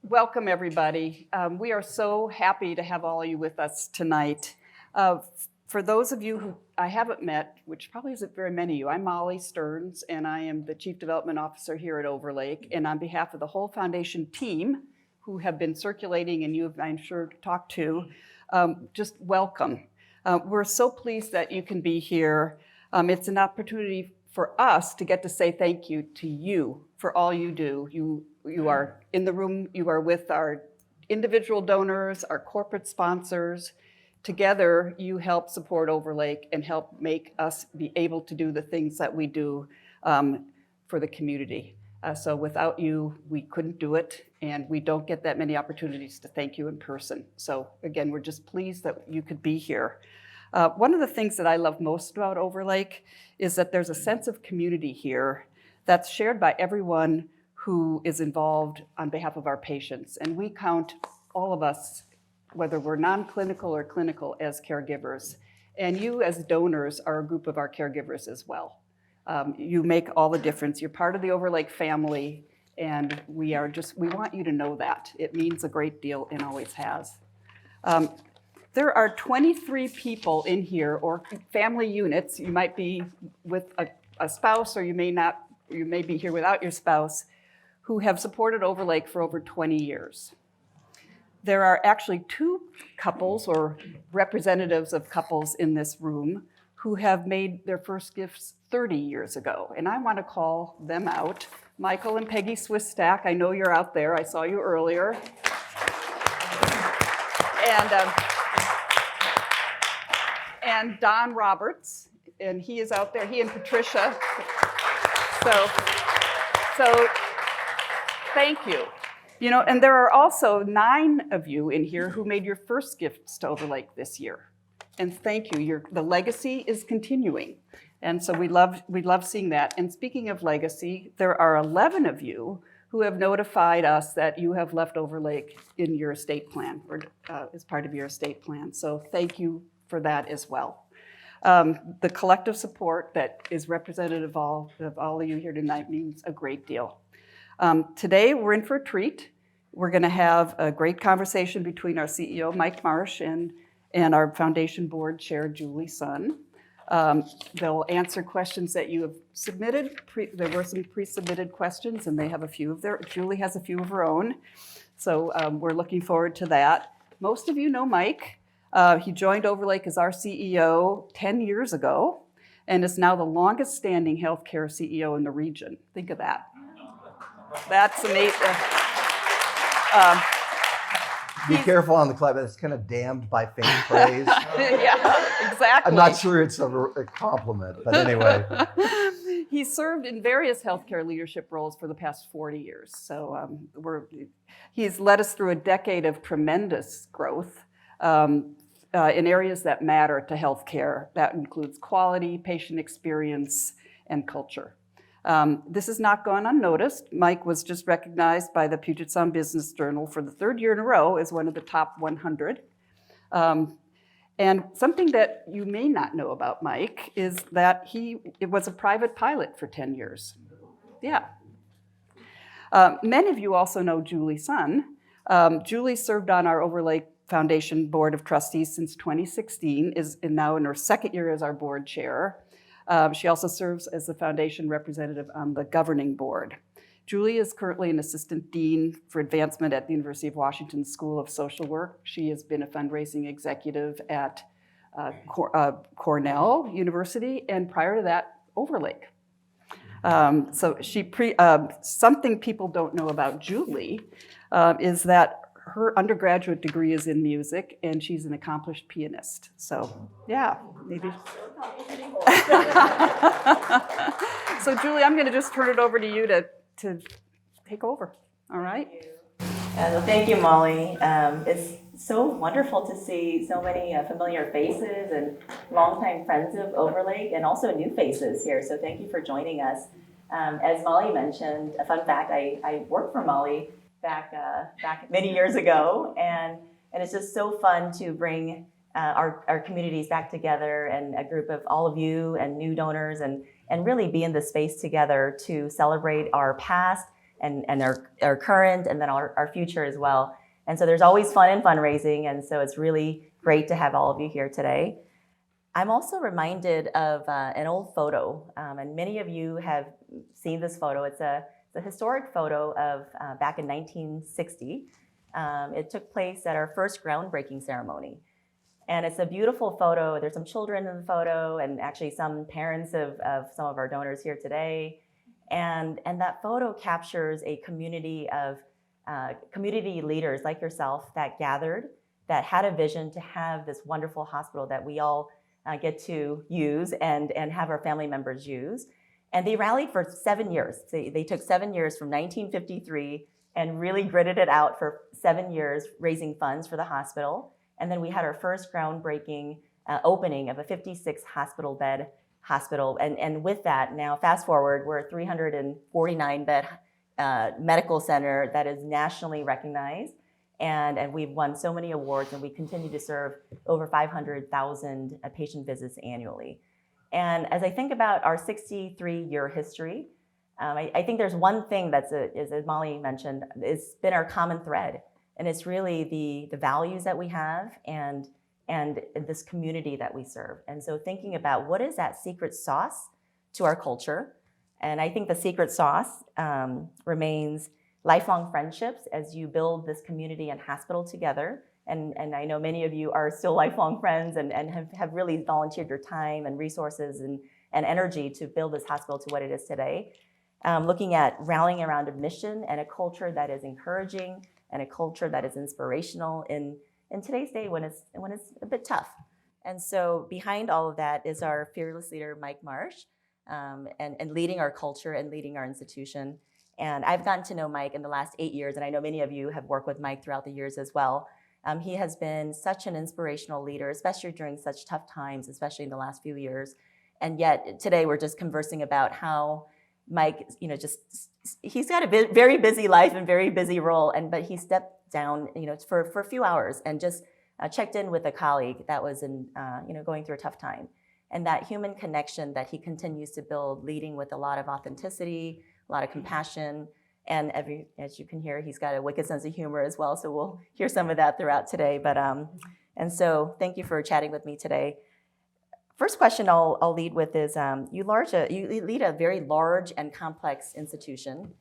Welcome, everybody. We are so happy to have all of you with us tonight. For those of you who I haven't met, which probably isn't very many of you, I'm Molly Stearns, and I am the Chief Development Officer here at Overlake. And on behalf of the whole foundation team, who have been circulating and you have, I'm sure, talked to, just welcome. We're so pleased that you can be here. It's an opportunity for us to get to say thank you to you for all you do. You are in the room, you are with our individual donors, our corporate sponsors. Together, you help support Overlake and help make us be able to do the things that we do for the community. So without you, we couldn't do it, and we don't get that many opportunities to thank you in person. So again, we're just pleased that you could be here. One of the things that I love most about Overlake is that there's a sense of community here that's shared by everyone who is involved on behalf of our patients. And we count all of us, whether we're non-clinical or clinical, as caregivers. And you as donors are a group of our caregivers as well. You make all the difference. You're part of the Overlake family, and we want you to know that. It means a great deal and always has. There are 23 people in here, or family units. You might be with a spouse, or you may be here without your spouse, who have supported Overlake for over 20 years. There are actually two couples or representatives of couples in this room who have made their first gifts 30 years ago. And I want to call them out. Michael and Peggy Swisstack, I know you're out there. I saw you earlier. And Don Roberts, and he is out there, he and Patricia. So thank you. You know, and there are also 9 of you in here who made your first gifts to Overlake this year. And thank you. The legacy is continuing. And so we love seeing that. And speaking of legacy, there are 11 of you who have notified us that you have left Overlake in your estate plan, or as part of your estate plan. So thank you for that as well. The collective support that is representative of all of you here tonight means a great deal. Today, we're in for a treat. We're going to have a great conversation between our CEO, Mike Marsh, and our foundation board chair, Julie Sun. They'll answer questions that you have submitted. There were some pre-submitted questions, and they have a few of Julie has a few of her own. So we're looking forward to that. Most of you know Mike. He joined Overlake as our CEO 10 years ago, and is now the longest standing healthcare CEO in the region. Think of that. That's amazing. Be careful on the clip. It's kind of damned by faint praise. Yeah, exactly. I'm not sure it's a compliment, but anyway. He's served in various healthcare leadership roles for the past 40 years. So he's led us through a decade of tremendous growth in areas that matter to healthcare. That includes quality, patient experience, and culture. This has not gone unnoticed. Mike was just recognized by the Puget Sound Business Journal for the 3rd year in a row as one of the top 100. And something that you may not know about Mike is that it was a private pilot for 10 years. Yeah. Many of you also know Julie Sun. Julie served on our Overlake Foundation Board of Trustees since 2016, is now in her 2nd year as our board chair. She also serves as the foundation representative on the governing board. Julie is currently an assistant dean for advancement at the University of Washington School of Social Work. She has been a fundraising executive at Cornell University, and prior to that, Overlake. So something people don't know about Julie is that her undergraduate degree is in music, and she's an accomplished pianist. So, yeah, maybe. So, Julie, I'm going to just turn it over to you to take over. All right? Thank you, Molly. It's so wonderful to see so many familiar faces and longtime friends of Overlake, and also new faces here. So, thank you for joining us. As Molly mentioned, a fun fact: I worked for Molly back many years ago, and it's just so fun to bring our communities back together, and a group of all of you and new donors, and really be in the space together to celebrate our past and our current and then our future as well. And so there's always fun in fundraising, and so it's really great to have all of you here today. I'm also reminded of an old photo, and many of you have seen this photo. It's a historic photo of back in 1960. It took place at our first groundbreaking ceremony. And it's a beautiful photo. There's some children in the photo and actually some parents of some of our donors here today. And that photo captures a community of community leaders like yourself that gathered, that had a vision to have this wonderful hospital that we all get to use and have our family members use. And they rallied for 7 years. They took 7 years from 1953 and really gritted it out for 7 years, raising funds for the hospital. And then we had our first groundbreaking opening of a 56 hospital bed hospital. And with that, now fast forward, we're a 349 bed medical center that is nationally recognized. And we've won so many awards, and we continue to serve over 500,000 patient visits annually. And as I think about our 63-year history, I think there's one thing that's, as Molly mentioned, it's been our common thread. And it's really the values that we have and this community that we serve. And so thinking about what is that secret sauce to our culture. And I think the secret sauce remains lifelong friendships as you build this community and hospital together. And I know many of you are still lifelong friends and have really volunteered your time and resources and energy to build this hospital to what it is today. Looking at rallying around a mission and a culture that is encouraging and a culture that is inspirational in today's day when it's a bit tough. And so behind all of that is our fearless leader, Mike Marsh, and leading our culture and leading our institution. And I've gotten to know Mike in the last 8 years, and I know many of you have worked with Mike throughout the years as well. He has been such an inspirational leader, especially during such tough times, especially in the last few years. And yet today we're just conversing about how Mike, he's got a very busy life and very busy role, but he stepped down, for a few hours and just checked in with a colleague that was going through a tough time. And that human connection that he continues to build, leading with a lot of authenticity, a lot of compassion, and as you can hear, he's got a wicked sense of humor as well. So we'll hear some of that throughout today. But and so thank you for chatting with me today. First question I'll lead with is you lead a very large and complex institution,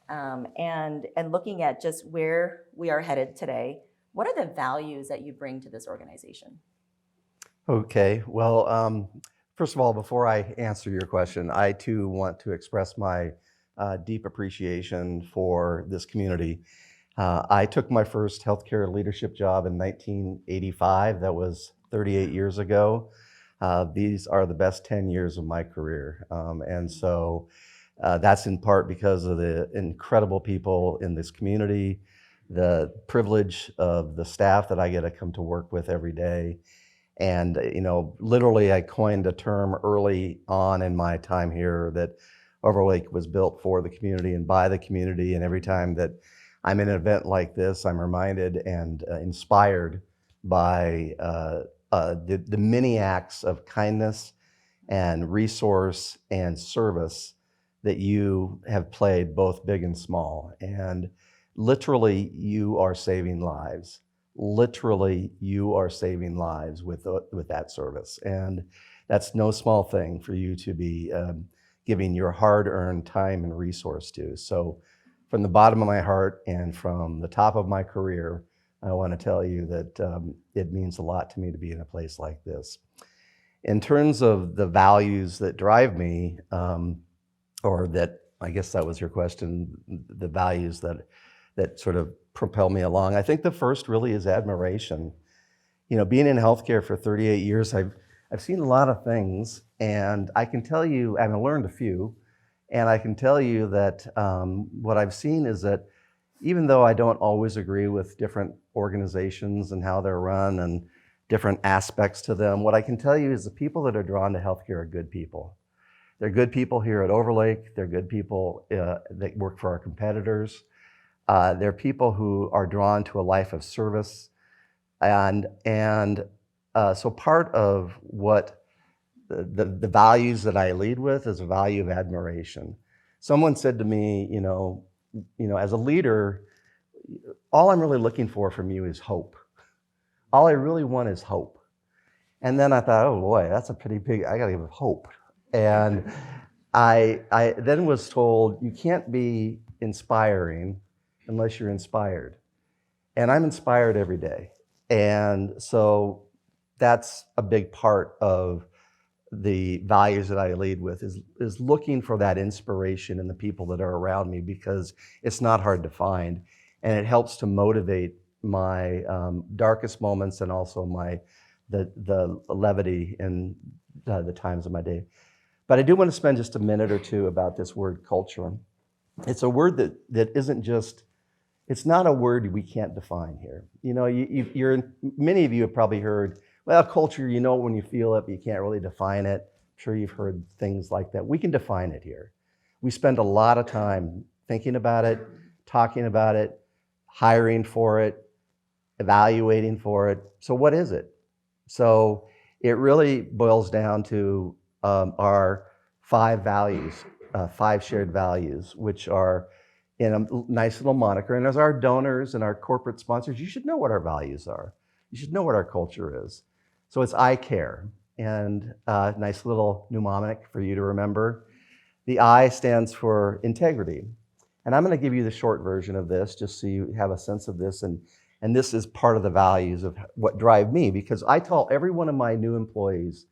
and looking at just where we are headed today. What are the values that you bring to this organization? Okay, well, first of all, before I answer your question, I too want to express my deep appreciation for this community. I took my first healthcare leadership job in 1985. That was 38 years ago. These are the best 10 years of my career. And so that's in part because of the incredible people in this community, the privilege of the staff that I get to come to work with every day. And, literally I coined a term early on in my time here that Overlake was built for the community and by the community. And every time that I'm in an event like this, I'm reminded and inspired by the many acts of kindness and resource and service that you have played, both big and small. And literally, you are saving lives. Literally, you are saving lives with that service. And that's no small thing for you to be giving your hard-earned time and resource to. So from the bottom of my heart and from the top of my career, I want to tell you that it means a lot to me to be in a place like this. In terms of the values that drive me, or that, I guess that was your question, the values that sort of propel me along, I think the first really is admiration. Being in healthcare for 38 years, I've seen a lot of things, and I can tell you, and I learned a few, and I can tell you that what I've seen is that even though I don't always agree with different organizations and how they're run and different aspects to them, what I can tell you is the people that are drawn to healthcare are good people. They're good people here at Overlake. They're good people that work for our competitors. They're people who are drawn to a life of service. So part of what the values that I lead with is a value of admiration. Someone said to me, as a leader, all I'm really looking for from you is hope. All I really want is hope. And then I thought, oh boy, that's a pretty big, I gotta give hope. And I then was told, you can't be inspiring unless you're inspired. And I'm inspired every day. And so that's a big part of the values that I lead with is looking for that inspiration in the people that are around me, because it's not hard to find. And it helps to motivate my darkest moments and also the levity in the times of my day. But I do want to spend just a minute or two about this word culture. It's a word that isn't just, it's not a word we can't define here. Many of you have probably heard, well, culture, you know it when you feel it, but you can't really define it. I'm sure you've heard things like that. We can define it here. We spend a lot of time thinking about it, talking about it, hiring for it, evaluating for it. So what is it? So it really boils down to our 5 values, 5 shared values, which are in a nice little moniker. And as our donors and our corporate sponsors, you should know what our values are. You should know what our culture is. So it's I care, and a nice little mnemonic for you to remember. The I stands for integrity. And I'm going to give you the short version of this just so you have a sense of this. And this is part of the values of what drive me, because I tell every one of my new employees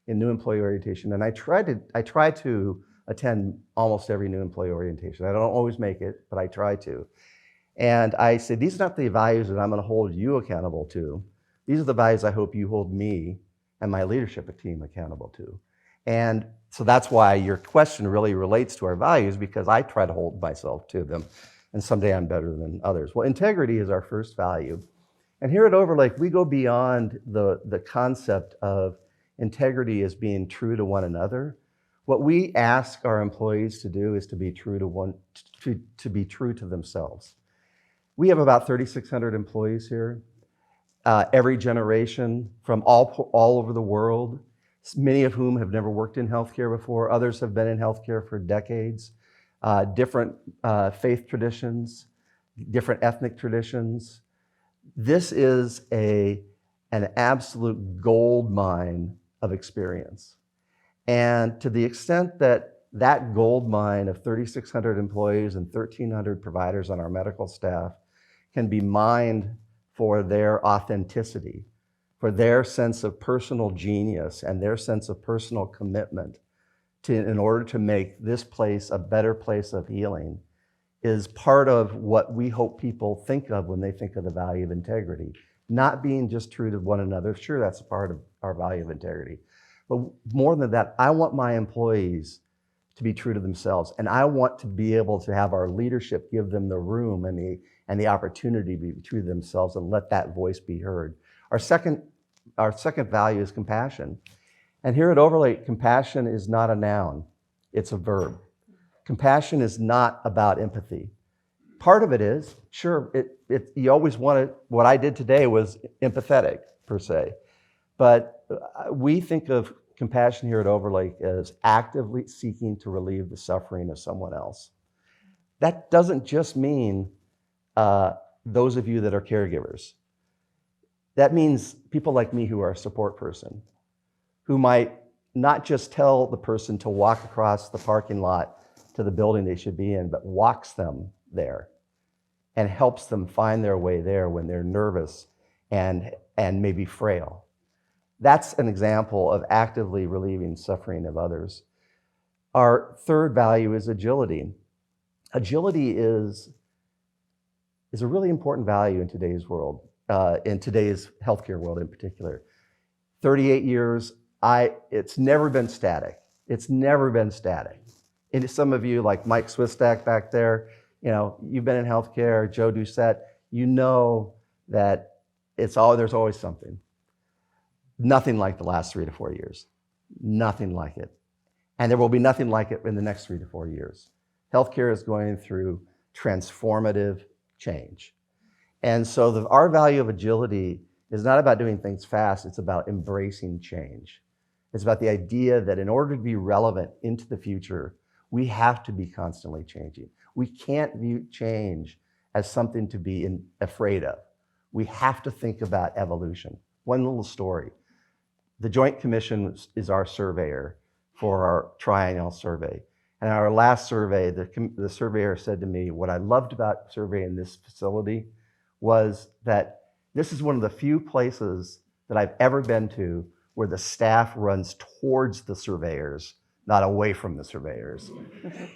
in new employee orientation, and I try to attend almost every new employee orientation. I don't always make it, but I try to. And I say, these are not the values that I'm going to hold you accountable to. These are the values I hope you hold me and my leadership team accountable to. And so that's why your question really relates to our values, because I try to hold myself to them. And someday I'm better than others. Well, integrity is our first value. And here at Overlake, we go beyond the concept of integrity as being true to one another. What we ask our employees to do is to be true to be true to themselves. We have about 3,600 employees here, every generation from all over the world, many of whom have never worked in healthcare before. Others have been in healthcare for decades. Different faith traditions, different ethnic traditions. This is an absolute gold mine of experience. And to the extent that that gold mine of 3,600 employees and 1,300 providers on our medical staff can be mined for their authenticity, for their sense of personal genius and their sense of personal commitment in order to make this place a better place of healing, is part of what we hope people think of when they think of the value of integrity. Not being just true to one another. Sure, that's a part of our value of integrity. But more than that, I want my employees to be true to themselves. And I want to be able to have our leadership give them the room and the opportunity to be true to themselves and let that voice be heard. Our second value is compassion. And here at Overlake, compassion is not a noun, it's a verb. Compassion is not about empathy. Part of it is, sure, you always want to, what I did today was empathetic, per se. But we think of compassion here at Overlake as actively seeking to relieve the suffering of someone else. That doesn't just mean those of you that are caregivers. That means people like me who are a support person, who might not just tell the person to walk across the parking lot to the building they should be in, but walks them there and helps them find their way there when they're nervous and maybe frail. That's an example of actively relieving suffering of others. Our third value is agility. Agility is a really important value in today's world, in today's healthcare world in particular. 38 years, it's never been static. It's never been static. And some of you, like Mike Swistak back there, you've been in healthcare, Joe Doucette, you know that there's always something. Nothing like the last 3 to 4 years. Nothing like it. And there will be nothing like it in the next 3 to 4 years. Healthcare is going through transformative change. And so our value of agility is not about doing things fast, it's about embracing change. It's about the idea that in order to be relevant into the future, we have to be constantly changing. We can't view change as something to be afraid of. We have to think about evolution. One little story. The Joint Commission is our surveyor for our triennial survey. And our last survey, the surveyor said to me, what I loved about surveying this facility was that this is one of the few places that I've ever been to where the staff runs towards the surveyors, not away from the surveyors.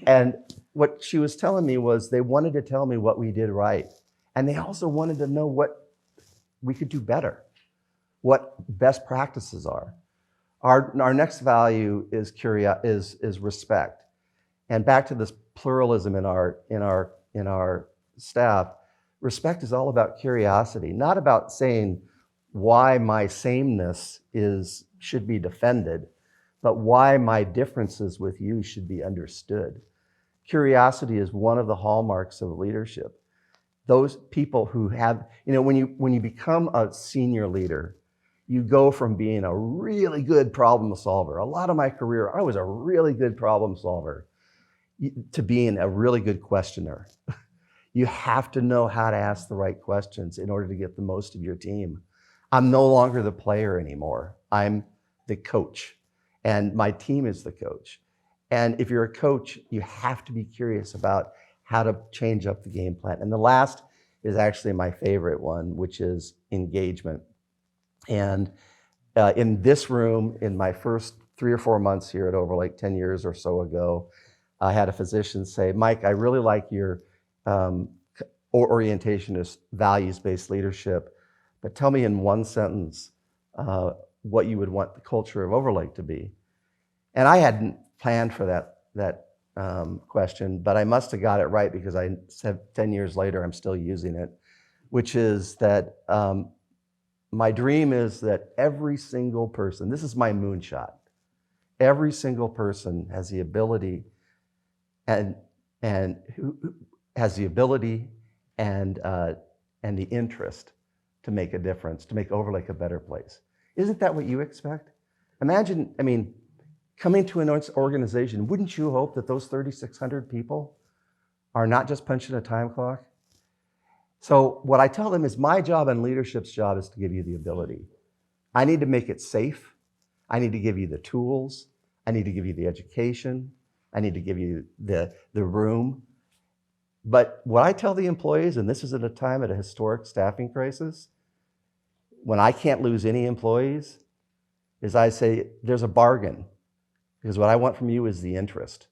And what she was telling me was they wanted to tell me what we did right. And they also wanted to know what we could do better, what best practices are. Our next value is respect. And back to this pluralism in our staff, respect is all about curiosity, not about saying why my sameness should be defended, but why my differences with you should be understood. Curiosity is one of the hallmarks of leadership. Those people who have, when you become a senior leader, you go from being a really good problem solver. A lot of my career, I was a really good problem solver, to being a really good questioner. You have to know how to ask the right questions in order to get the most of your team. I'm no longer the player anymore. I'm the coach, and my team is the coach. And if you're a coach, you have to be curious about how to change up the game plan. And the last is actually my favorite one, which is engagement. And in this room, in my first 3 or 4 months here at Overlake 10 years or so ago, I had a physician say, Mike, I really like your orientation as values-based leadership, but tell me in one sentence what you would want the culture of Overlake to be. And I hadn't planned for that question, but I must have got it right because I said 10 years later, I'm still using it, which is that my dream is that every single person, this is my moonshot, every single person has the ability and who has the ability and the interest to make a difference, to make Overlake a better place. Isn't that what you expect? Imagine, coming to an organization, wouldn't you hope that those 3,600 people are not just punching a time clock? So what I tell them is my job and leadership's job is to give you the ability. I need to make it safe. I need to give you the tools. I need to give you the education. I need to give you the room. But what I tell the employees, and this is at a time at a historic staffing crisis, when I can't lose any employees, is I say, there's a bargain. Because what I want from you is the interest.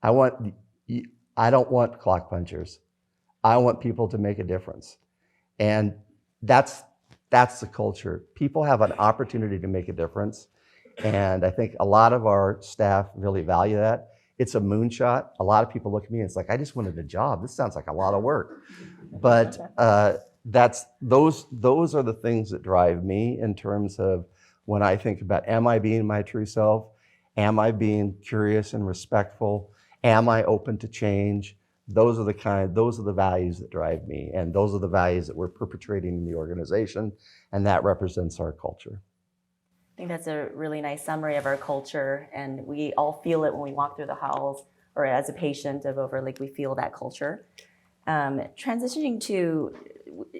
I don't want clock punchers. I want people to make a difference. And that's the culture. People have an opportunity to make a difference. And I think a lot of our staff really value that. It's a moonshot. A lot of people look at me and it's like, I just wanted a job. This sounds like a lot of work. But those are the things that drive me in terms of when I think about, am I being my true self? Am I being curious and respectful? Am I open to change? Those are the values that drive me, and those are the values that we're perpetrating in the organization, and that represents our culture. I think that's a really nice summary of our culture, and we all feel it when we walk through the halls, or as a patient of Overlake, we feel that culture. Transitioning to,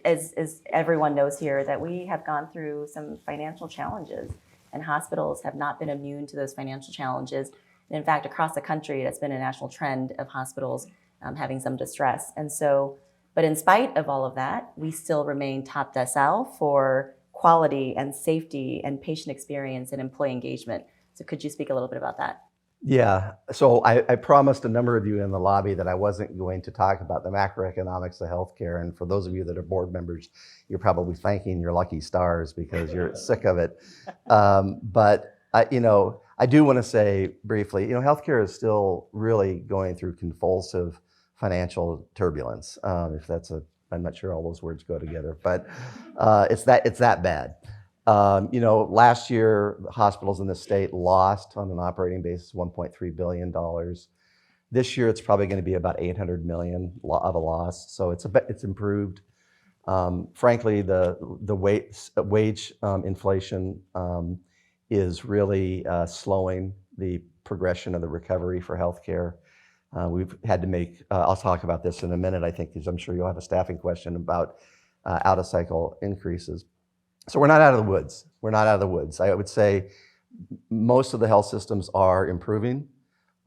as everyone knows here, that we have gone through some financial challenges, and hospitals have not been immune to those financial challenges. And in fact, across the country, it's been a national trend of hospitals having some distress. And so, but in spite of all of that, we still remain top decile for quality and safety and patient experience and employee engagement. So could you speak a little bit about that? Yeah, so I promised a number of you in the lobby that I wasn't going to talk about the macroeconomics of healthcare. And for those of you that are board members, you're probably thanking your lucky stars because you're sick of it. But I do want to say briefly, healthcare is still really going through convulsive financial turbulence. I'm not sure all those words go together, but it's that bad. Last year, hospitals in the state lost on an operating basis $1.3 billion. This year, it's probably going to be about $800 million of a loss. So it's improved. Frankly, the wage inflation is really slowing the progression of the recovery for healthcare. We've had to make, I'll talk about this in a minute, I think, because I'm sure you'll have a staffing question about out-of-cycle increases. So we're not out of the woods. We're not out of the woods. I would say most of the health systems are improving.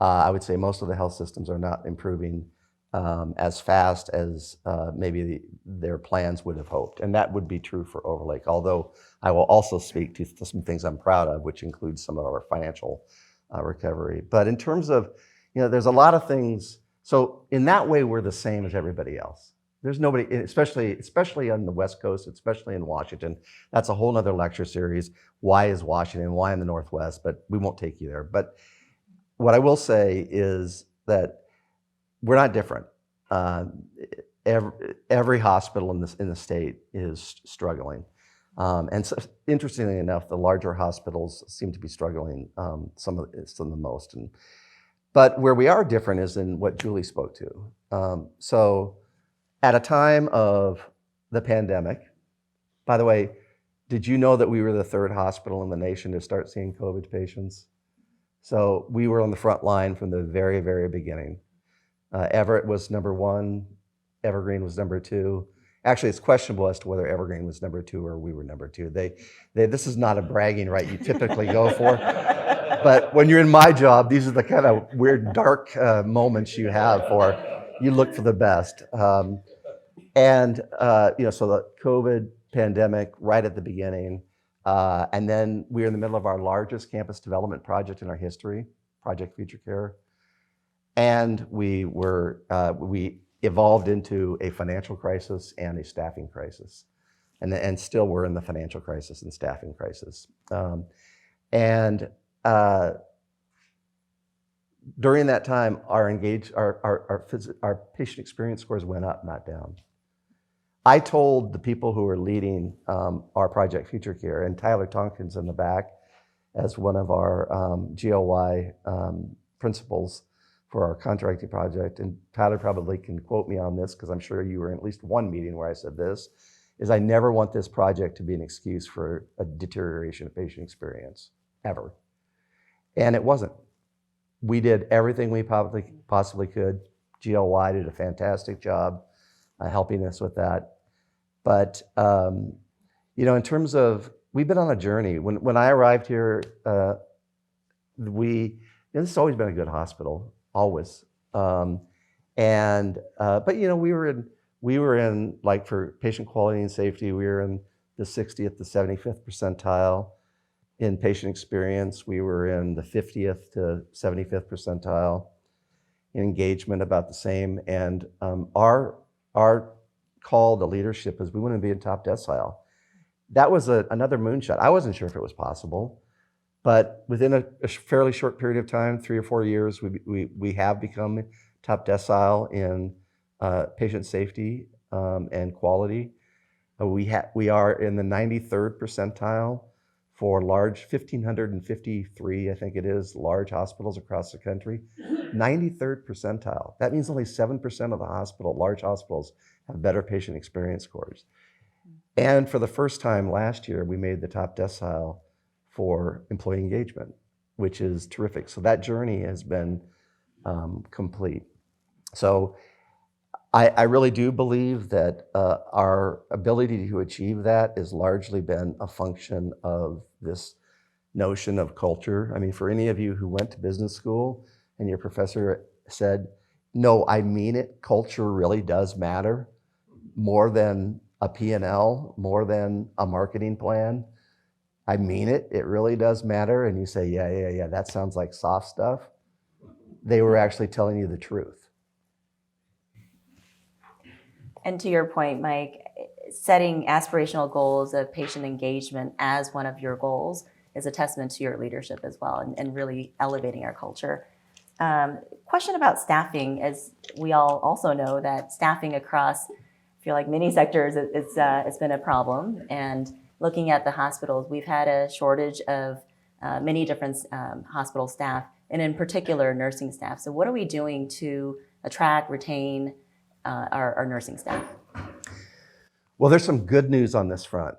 I would say most of the health systems are not improving as fast as maybe their plans would have hoped. And that would be true for Overlake, although I will also speak to some things I'm proud of, which includes some of our financial recovery. But in terms of, there's a lot of things. So in that way, we're the same as everybody else. There's nobody, especially on the West Coast, especially in Washington. That's a whole nother lecture series. Why is Washington? Why in the Northwest? But we won't take you there. But what I will say is that we're not different. Every hospital in the state is struggling. And so, interestingly enough, the larger hospitals seem to be struggling some of the most. But where we are different is in what Julie spoke to. So at a time of the pandemic, by the way, did you know that we were the third hospital in the nation to start seeing COVID patients? So we were on the front line from the very, very beginning. Everett was number 1, Evergreen was number 2. Actually, it's questionable as to whether Evergreen was number 2 or we were number 2. This is not a bragging right you typically go for. But when you're in my job, these are the kind of weird, dark moments you have for, you look for the best. So the COVID pandemic right at the beginning, and then we were in the middle of our largest campus development project in our history, Project Future Care. And we evolved into a financial crisis and a staffing crisis. And still we're in the financial crisis and staffing crisis. During that time, our patient experience scores went up, not down. I told the people who were leading our Project Future Care, and Tyler Tompkins in the back as one of our GLY principals for our contracting project, and Tyler probably can quote me on this because I'm sure you were in at least one meeting where I said this, is I never want this project to be an excuse for a deterioration of patient experience, ever. And it wasn't. We did everything we possibly could. GLY did a fantastic job helping us with that. But, in terms of, we've been on a journey. When I arrived here, this has always been a good hospital, always. But we were in, like, for patient quality and safety, we were in the 60th to 75th percentile. In patient experience, we were in the 50th to 75th percentile. In engagement, about the same. And our call to leadership is we want to be in top decile. That was another moonshot. I wasn't sure if it was possible, but within a fairly short period of time, 3 or 4 years, we have become top decile in patient safety and quality. We are in the 93rd percentile for large, 1,553, I think it is, large hospitals across the country. 93rd percentile. That means only 7% of the large hospitals have better patient experience scores. And for the first time last year, we made the top decile for employee engagement, which is terrific. So that journey has been complete. So I really do believe that our ability to achieve that has largely been a function of this notion of culture. I mean, for any of you who went to business school and your professor said, no, I mean it, culture really does matter more than a P&L, more than a marketing plan. I mean it, it really does matter. And you say, yeah, that sounds like soft stuff. They were actually telling you the truth. And to your point, Mike, setting aspirational goals of patient engagement as one of your goals is a testament to your leadership as well, and really elevating our culture. Question about staffing, as we all also know that staffing across, I feel like many sectors, it's been a problem. And looking at the hospitals, we've had a shortage of many different hospital staff, and in particular nursing staff. So what are we doing to attract, retain our nursing staff? Well, there's some good news on this front.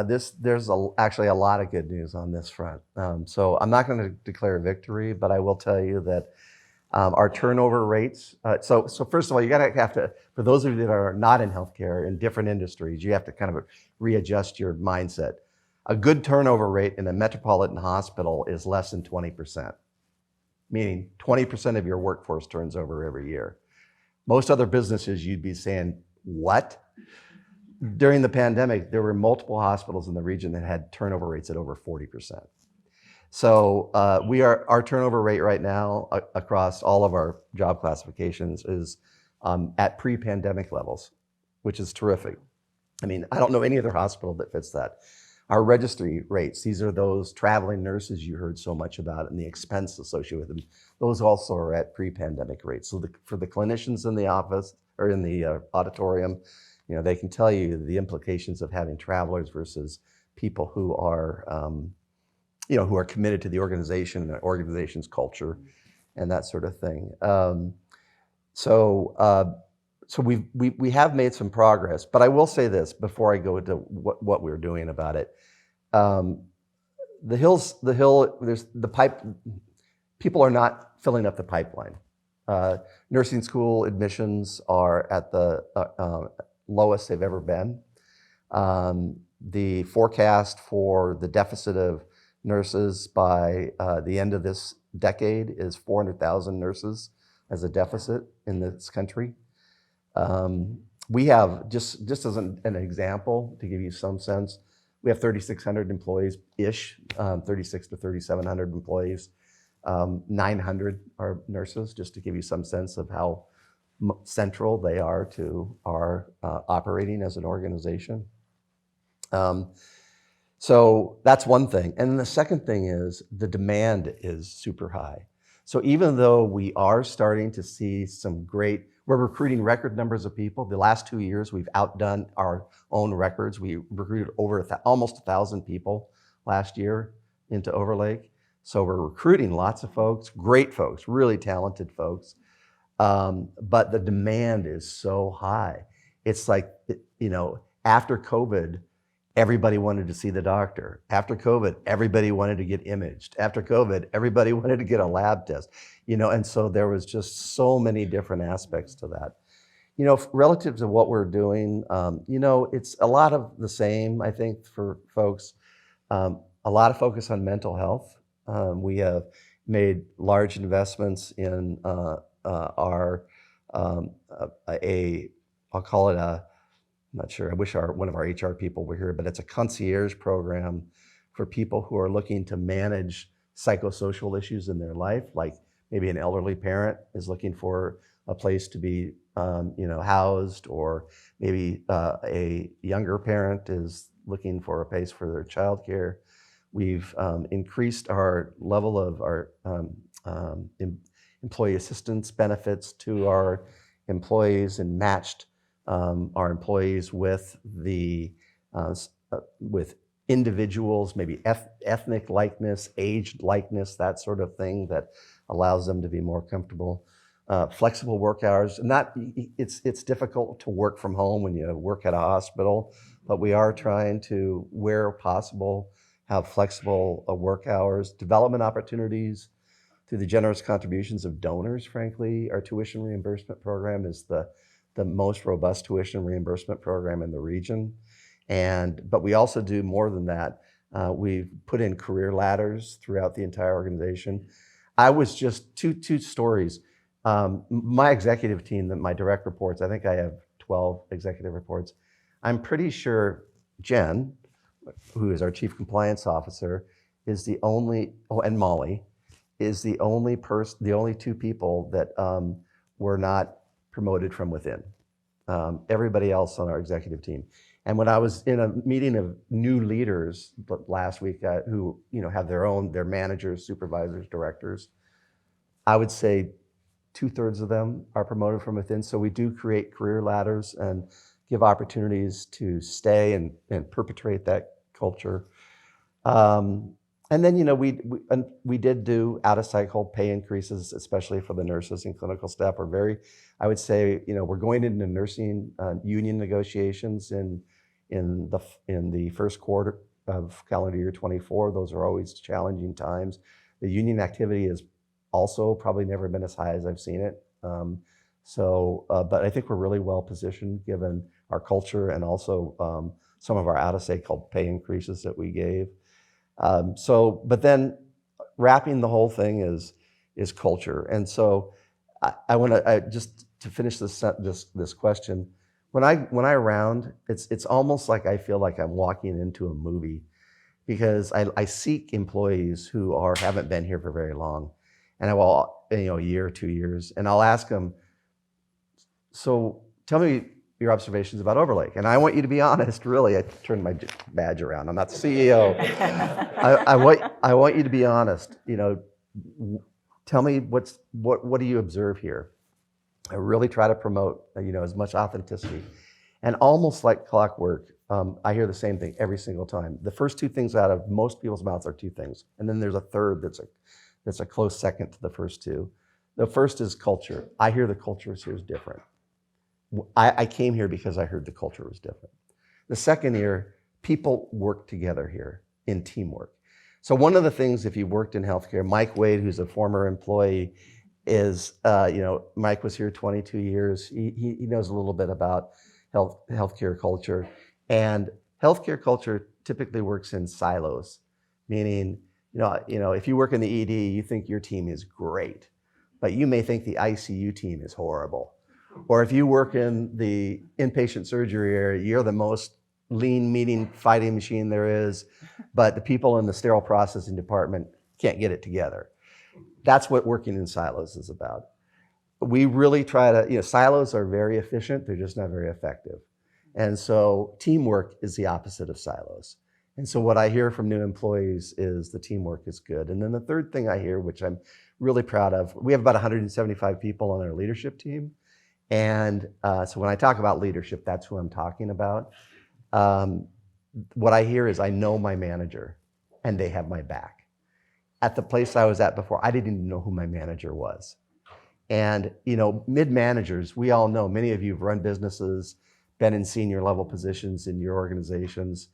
There's actually a lot of good news on this front. So I'm not going to declare victory, but I will tell you that Our turnover rates, so first of all, have to, for those of you that are not in healthcare, in different industries, you have to kind of readjust your mindset. A good turnover rate in a metropolitan hospital is less than 20%, meaning 20% of your workforce turns over every year. Most other businesses, you'd be saying, what? During the pandemic, there were multiple hospitals in the region that had turnover rates at over 40%. So our turnover rate right now across all of our job classifications is at pre-pandemic levels, which is terrific. I mean, I don't know any other hospital that fits that. Our registry rates, these are those traveling nurses you heard so much about and the expense associated with them. Those also are at pre-pandemic rates. So for the clinicians in the office or in the auditorium, they can tell you the implications of having travelers versus people who are who are committed to the organization and the organization's culture and that sort of thing. So we have made some progress, but I will say this before I go into what we're doing about it. There's the pipe. People are not filling up the pipeline. Nursing school admissions are at the lowest they've ever been. The forecast for the deficit of nurses by the end of this decade is 400,000 nurses as a deficit in this country. We have, just as an example, to give you some sense, we have 3,600 employees-ish, 3,600 to 3,700 employees. 900 are nurses, just to give you some sense of how central they are to our operating as an organization. So that's one thing. And the second thing is the demand is super high. So even though we are starting to see we're recruiting record numbers of people. The last 2 years, we've outdone our own records. We recruited over almost 1,000 people last year into Overlake. So we're recruiting lots of folks, great folks, really talented folks. But the demand is so high. It's like, after COVID, everybody wanted to see the doctor. After COVID, everybody wanted to get imaged. After COVID, everybody wanted to get a lab test. And so there was just so many different aspects to that. Relative to what we're doing, it's a lot of the same, I think, for folks. A lot of focus on mental health. We have made large investments in I'll call it I'm not sure, I wish one of our HR people were here, but it's a concierge program for people who are looking to manage psychosocial issues in their life, like maybe an elderly parent is looking for a place to be housed, or maybe a younger parent is looking for a place for their childcare. We've increased our level of our employee assistance benefits to our employees and matched our employees with with individuals, maybe ethnic likeness, age likeness, that sort of thing that allows them to be more comfortable. Flexible work hours. It's difficult to work from home when you work at a hospital, but we are trying to, where possible, have flexible work hours, development opportunities through the generous contributions of donors, frankly. Our tuition reimbursement program is the most robust tuition reimbursement program in the region. But we also do more than that. We've put in career ladders throughout the entire organization. I was just two stories. My executive team, my direct reports, I think I have 12 executive reports. I'm pretty sure Jen, who is our chief compliance officer, is the only, and Molly, is the only two people that were not promoted from within. Everybody else on our executive team. And when I was in a meeting of new leaders last week who have their managers, supervisors, directors, I would say 2/3 of them are promoted from within. So we do create career ladders and give opportunities to stay and perpetuate that culture. And then, we did do out-of-cycle pay increases, especially for the nurses and clinical staff. I would say, we're going into nursing union negotiations in the first quarter of calendar year 24. Those are always challenging times. The union activity is also probably never been as high as I've seen it. But I think we're really well positioned given our culture and also some of our out-of-state called pay increases that we gave. But then wrapping the whole thing is culture. And so I want to just to finish this question. When I round, it's almost like I feel like I'm walking into a movie, because I seek employees who haven't been here for very long, and I will, a year or 2 years, and I'll ask them, so tell me your observations about Overlake. And I want you to be honest, really. I turned my badge around. I'm not the CEO. I want you to be honest. Tell me what do you observe here? I really try to promote, as much authenticity. And almost like clockwork, I hear the same thing every single time. The first two things out of most people's mouths are two things. And then there's a third that's a close second to the first two. The first is culture. I hear the culture here is different. I came here because I heard the culture was different. The second here, people work together here in teamwork. So one of the things, if you worked in healthcare, Mike Wade, who's a former employee, is, Mike was here 22 years. He knows a little bit about healthcare culture. And healthcare culture typically works in silos, meaning, if you work in the ED, you think your team is great, but you may think the ICU team is horrible. Or if you work in the inpatient surgery area, you're the most lean, fighting machine there is, but the people in the sterile processing department can't get it together. That's what working in silos is about. We really try to, silos are very efficient, they're just not very effective. And so teamwork is the opposite of silos. And so what I hear from new employees is the teamwork is good. And then the third thing I hear, which I'm really proud of, we have about 175 people on our leadership team. And so when I talk about leadership, that's who I'm talking about. What I hear is I know my manager and they have my back. At the place I was at before, I didn't even know who my manager was. And, mid-managers, we all know, many of you have run businesses, been in senior level positions in your organizations.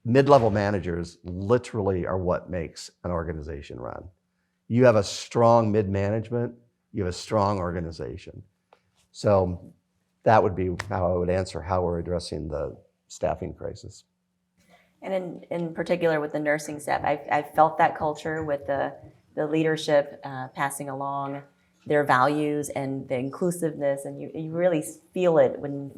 Mid-level managers literally are what makes an organization run. You have a strong mid-management, you have a strong organization. So that would be how I would answer how we're addressing the staffing crisis. And in particular with the nursing staff, I've felt that culture with the leadership passing along their values and the inclusiveness, and you really feel it when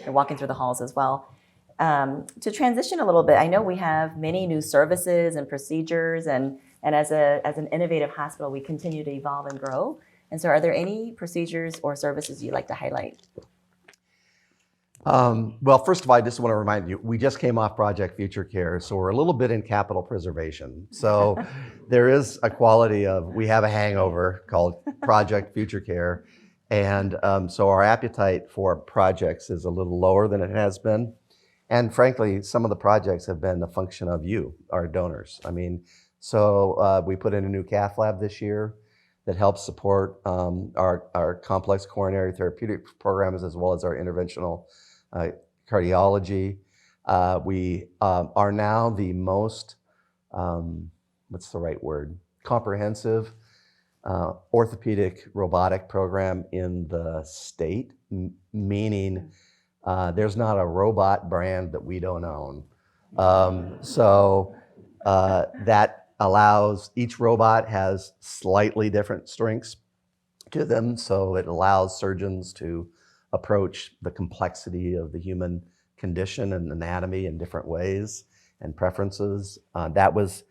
you're walking through the halls as well. To transition a little bit, I know we have many new services and procedures, and as an innovative hospital, we continue to evolve and grow. And so are there any procedures or services you'd like to highlight? Well, first of all, I just want to remind you, we just came off Project Future Care, so we're a little bit in capital preservation. So there is a quality of, we have a hangover called Project Future Care. And so our appetite for projects is a little lower than it has been. And frankly, some of the projects have been a function of you, our donors. We put in a new cath lab this year that helps support our complex coronary therapeutic programs as well as our interventional cardiology. We are now the most, comprehensive orthopedic robotic program in the state, meaning there's not a robot brand that we don't own. That allows, each robot has slightly different strengths to them, so it allows surgeons to approach the complexity of the human condition and anatomy in different ways and preferences. That was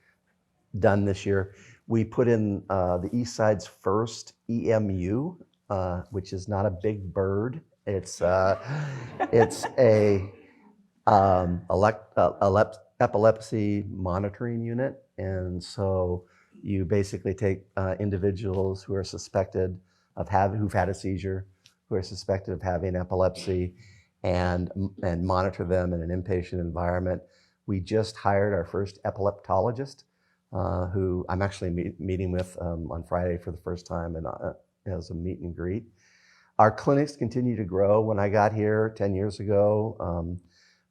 done this year. We put in the East Side's first EMU, which is not a big bird. It's a epilepsy monitoring unit. And so you basically take individuals who are suspected of who've had a seizure, who are suspected of having epilepsy, and monitor them in an inpatient environment. We just hired our first epileptologist, who I'm actually meeting with on Friday for the first time, and as a meet and greet. Our clinics continue to grow. When I got here 10 years ago,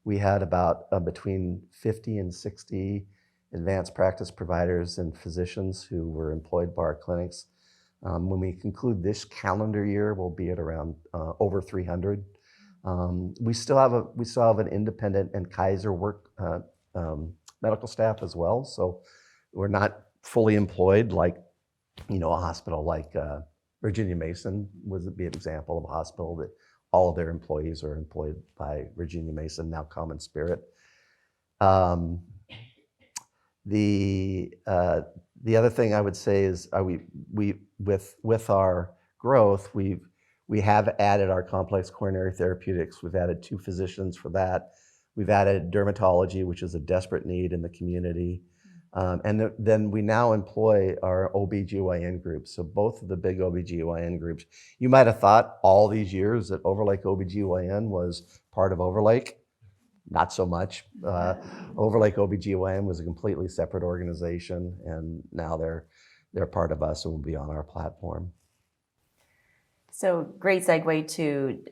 we had about between 50 and 60 advanced practice providers and physicians who were employed by our clinics. When we conclude this calendar year, we'll be at around over 300. We still have an independent and Kaiser work medical staff as well. So we're not fully employed like, a hospital like Virginia Mason would be an example of a hospital that all of their employees are employed by Virginia Mason, now Common Spirit. The other thing I would say is with our growth, we have added our complex coronary therapeutics. We've added 2 physicians for that. We've added dermatology, which is a desperate need in the community. And then we now employ our OBGYN groups. So both of the big OBGYN groups. You might have thought all these years that Overlake OBGYN was part of Overlake. Not so much. Overlake OBGYN was a completely separate organization, and now they're part of us and will be on our platform. So great segue to,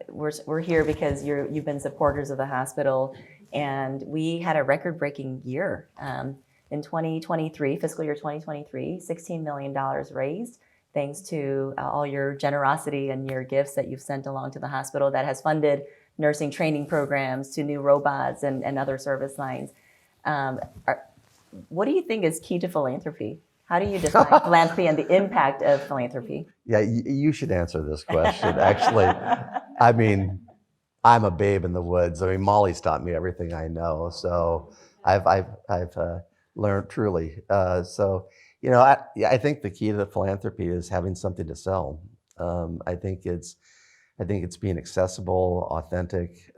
we're here because you've been supporters of the hospital, and we had a record-breaking year. In 2023, fiscal year 2023, $16 million raised, thanks to all your generosity and your gifts that you've sent along to the hospital that has funded nursing training programs to new robots and other service lines. What do you think is key to philanthropy? How do you define philanthropy and the impact of philanthropy? Yeah, you should answer this question. Actually, I mean, I'm a babe in the woods. I mean, Molly's taught me everything I know, so I've learned truly. I think the key to philanthropy is having something to sell. I think it's being accessible, authentic.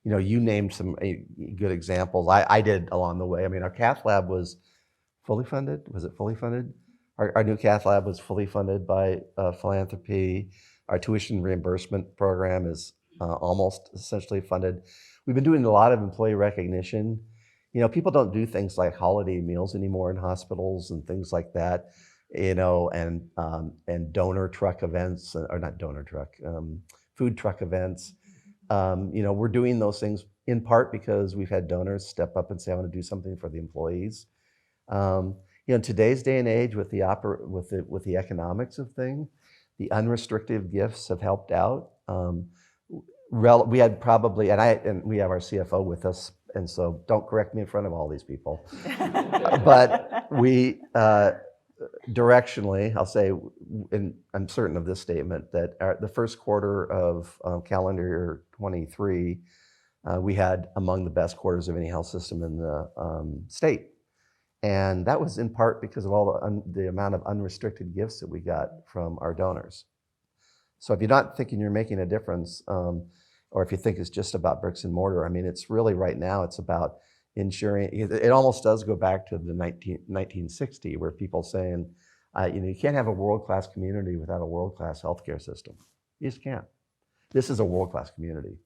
You named some good examples. I did along the way. I mean, our cath lab was fully funded. Was it fully funded? Our new cath lab was fully funded by philanthropy. Our tuition reimbursement program is almost essentially funded. We've been doing a lot of employee recognition. People don't do things like holiday meals anymore in hospitals and things like that. And donor truck events, or not donor truck, food truck events. We're doing those things in part because we've had donors step up and say, I want to do something for the employees. In today's day and age, with the economics of things, the unrestricted gifts have helped out. We had probably, and we have our CFO with us, and so don't correct me in front of all these people. But we directionally, I'll say, and I'm certain of this statement, that the first quarter of calendar year 23, we had among the best quarters of any health system in the state. And that was in part because of all the amount of unrestricted gifts that we got from our donors. So if you're not thinking you're making a difference, or if you think it's just about bricks and mortar, I mean, it's really right now, it's about ensuring, it almost does go back to the 1960, where people saying, you can't have a world-class community without a world-class healthcare system. You just can't. This is a world-class community,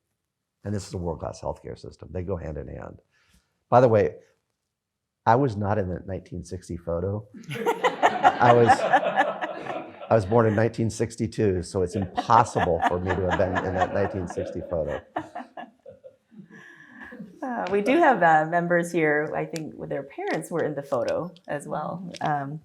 and this is a world-class healthcare system. They go hand in hand. By the way, I was not in that 1960 photo. I was born in 1962, so it's impossible for me to have been in that 1960 photo. We do have members here, I think, with their parents were in the photo as well. And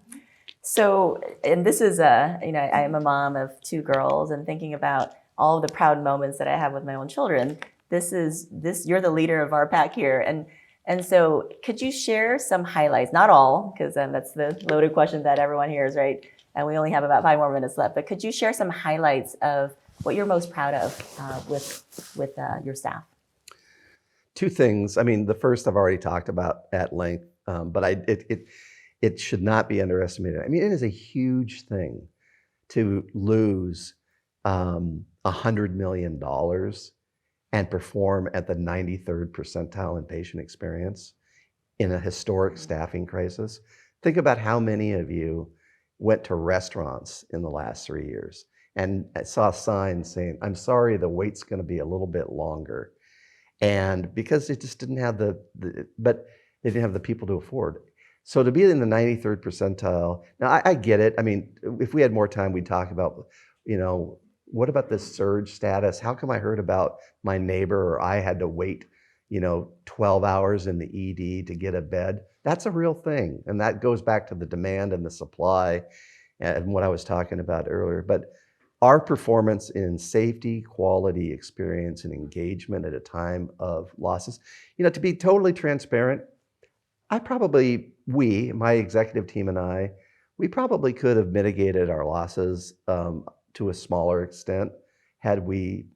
this is, I am a mom of 2 girls, and thinking about all the proud moments that I have with my own children, you're the leader of our pack here. And so could you share some highlights? Not all, because that's the loaded question that everyone hears, right? And we only have about 5 more minutes left. But could you share some highlights of what you're most proud of with your staff? 2 things. I mean, the first I've already talked about at length, but it should not be underestimated. I mean, it is a huge thing to lose $100 million and perform at the 93rd percentile in patient experience in a historic staffing crisis. Think about how many of you went to restaurants in the last 3 years and saw signs saying, I'm sorry, the wait's going to be a little bit longer. And because it just didn't have but they didn't have the people to afford it. So to be in the 93rd percentile, now I get it. I mean, if we had more time, we'd talk about, what about this surge status? How come I heard about my neighbor, or I had to wait, 12 hours in the ED to get a bed? That's a real thing. And that goes back to the demand and the supply. and what I was talking about earlier. But our performance in safety, quality, experience, and engagement at a time of losses, to be totally transparent, my executive team and I, we probably could have mitigated our losses to a smaller extent had we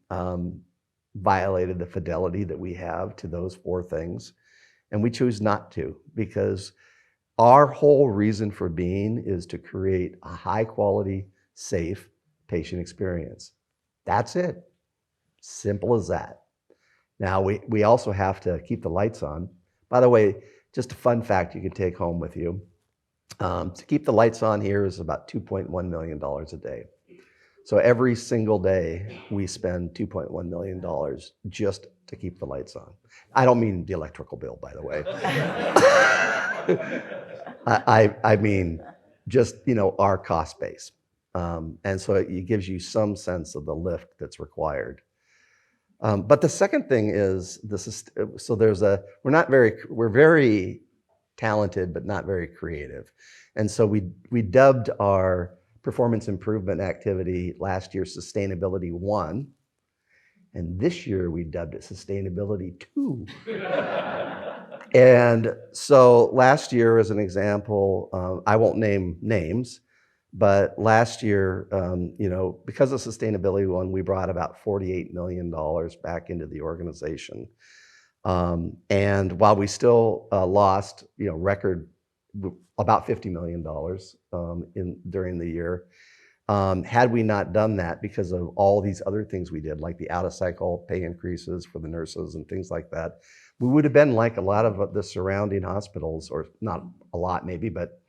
violated the fidelity that we have to those 4 things. And we choose not to, because our whole reason for being is to create a high quality, safe patient experience. That's it. Simple as that. Now, we also have to keep the lights on. By the way, just a fun fact you can take home with you. To keep the lights on here is about $2.1 million a day. So every single day we spend $2.1 million just to keep the lights on. I don't mean the electrical bill, by the way. I mean just, our cost base. And so it gives you some sense of the lift that's required. But the second thing is we're very talented, but not very creative. And so we dubbed our performance improvement activity last year Sustainability 1, and this year we dubbed it Sustainability 2. And so last year, as an example, I won't name names, but last year, because of Sustainability 1, we brought about $48 million back into the organization. And while we still lost, record about $50 million during the year, had we not done that because of all these other things we did, like the out-of-cycle pay increases for the nurses and things like that, we would have been like a lot of the surrounding hospitals, or not a lot maybe, but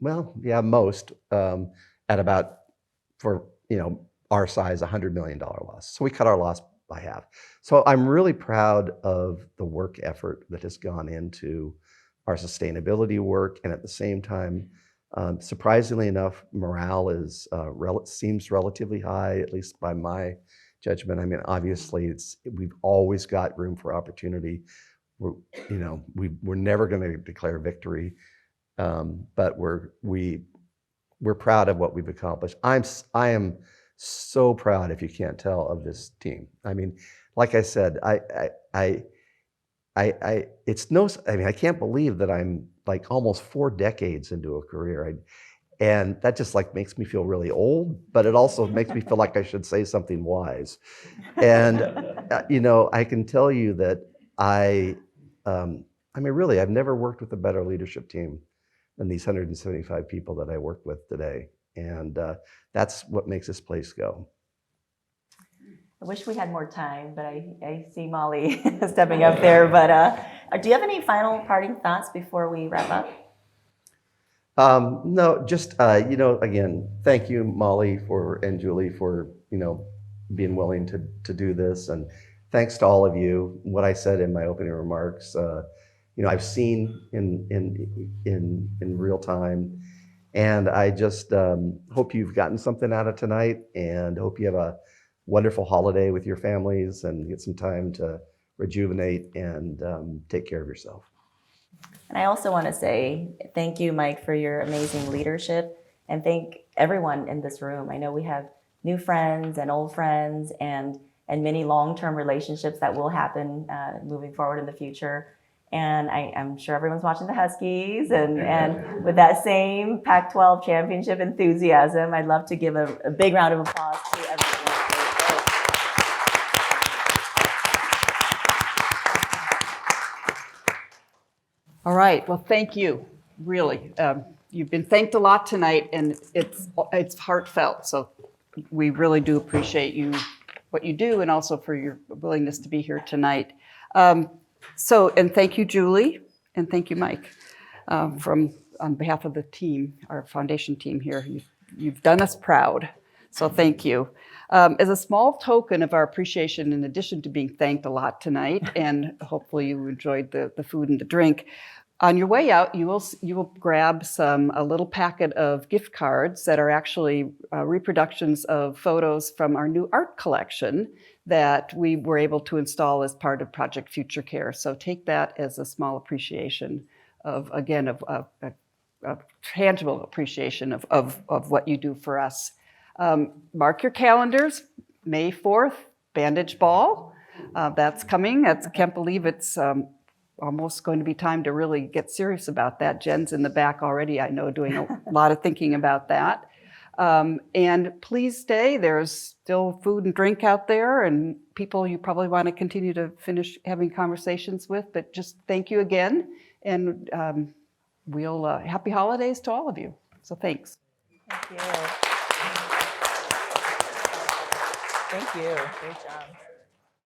most at about, for our size, $100 million loss. So we cut our loss by half. So I'm really proud of the work effort that has gone into our sustainability work, and at the same time, surprisingly enough, morale seems relatively high, at least by my judgment. I mean, obviously, we've always got room for opportunity. We're never going to declare victory, but we're proud of what we've accomplished. I am so proud, if you can't tell, of this team. I mean, like I said, I can't believe that I'm like almost 4 decades into a career. And that just makes me feel really old, but it also makes me feel like I should say something wise. And, I can tell you that really, I've never worked with a better leadership team than these 175 people that I work with today. And that's what makes this place go. I wish we had more time, but I see Molly stepping up there. But do you have any final parting thoughts before we wrap up? No, just, again, thank you, Molly and Julie, for, being willing to do this. And thanks to all of you. What I said in my opening remarks, I've seen in real time. And I just hope you've gotten something out of tonight, and hope you have a wonderful holiday with your families and get some time to rejuvenate and take care of yourself. And I also want to say thank you, Mike, for your amazing leadership, and thank everyone in this room. I know we have new friends and old friends and many long-term relationships that will happen moving forward in the future. And I'm sure everyone's watching the Huskies, and with that same Pac-12 championship enthusiasm, I'd love to give a big round of applause to everyone. All right, well, thank you, really. You've been thanked a lot tonight, and it's heartfelt, so we really do appreciate what you do, and also for your willingness to be here tonight. And thank you, Julie, and thank you, Mike, on behalf of the team, our foundation team here. You've done us proud, so thank you. As a small token of our appreciation, in addition to being thanked a lot tonight, and hopefully you enjoyed the food and the drink, on your way out, you will grab a little packet of gift cards that are actually reproductions of photos from our new art collection that we were able to install as part of Project Future Care. So take that as a small appreciation of a tangible appreciation of what you do for us. Mark your calendars, May 4th, Bandage Ball. That's coming. I can't believe it's almost going to be time to really get serious about that. Jen's in the back already, I know, doing a lot of thinking about that. And please stay. There's still food and drink out there and people you probably want to continue to finish having conversations with. But just thank you again. And we'll happy holidays to all of you. So thanks. Thank you. Thank you. Great job.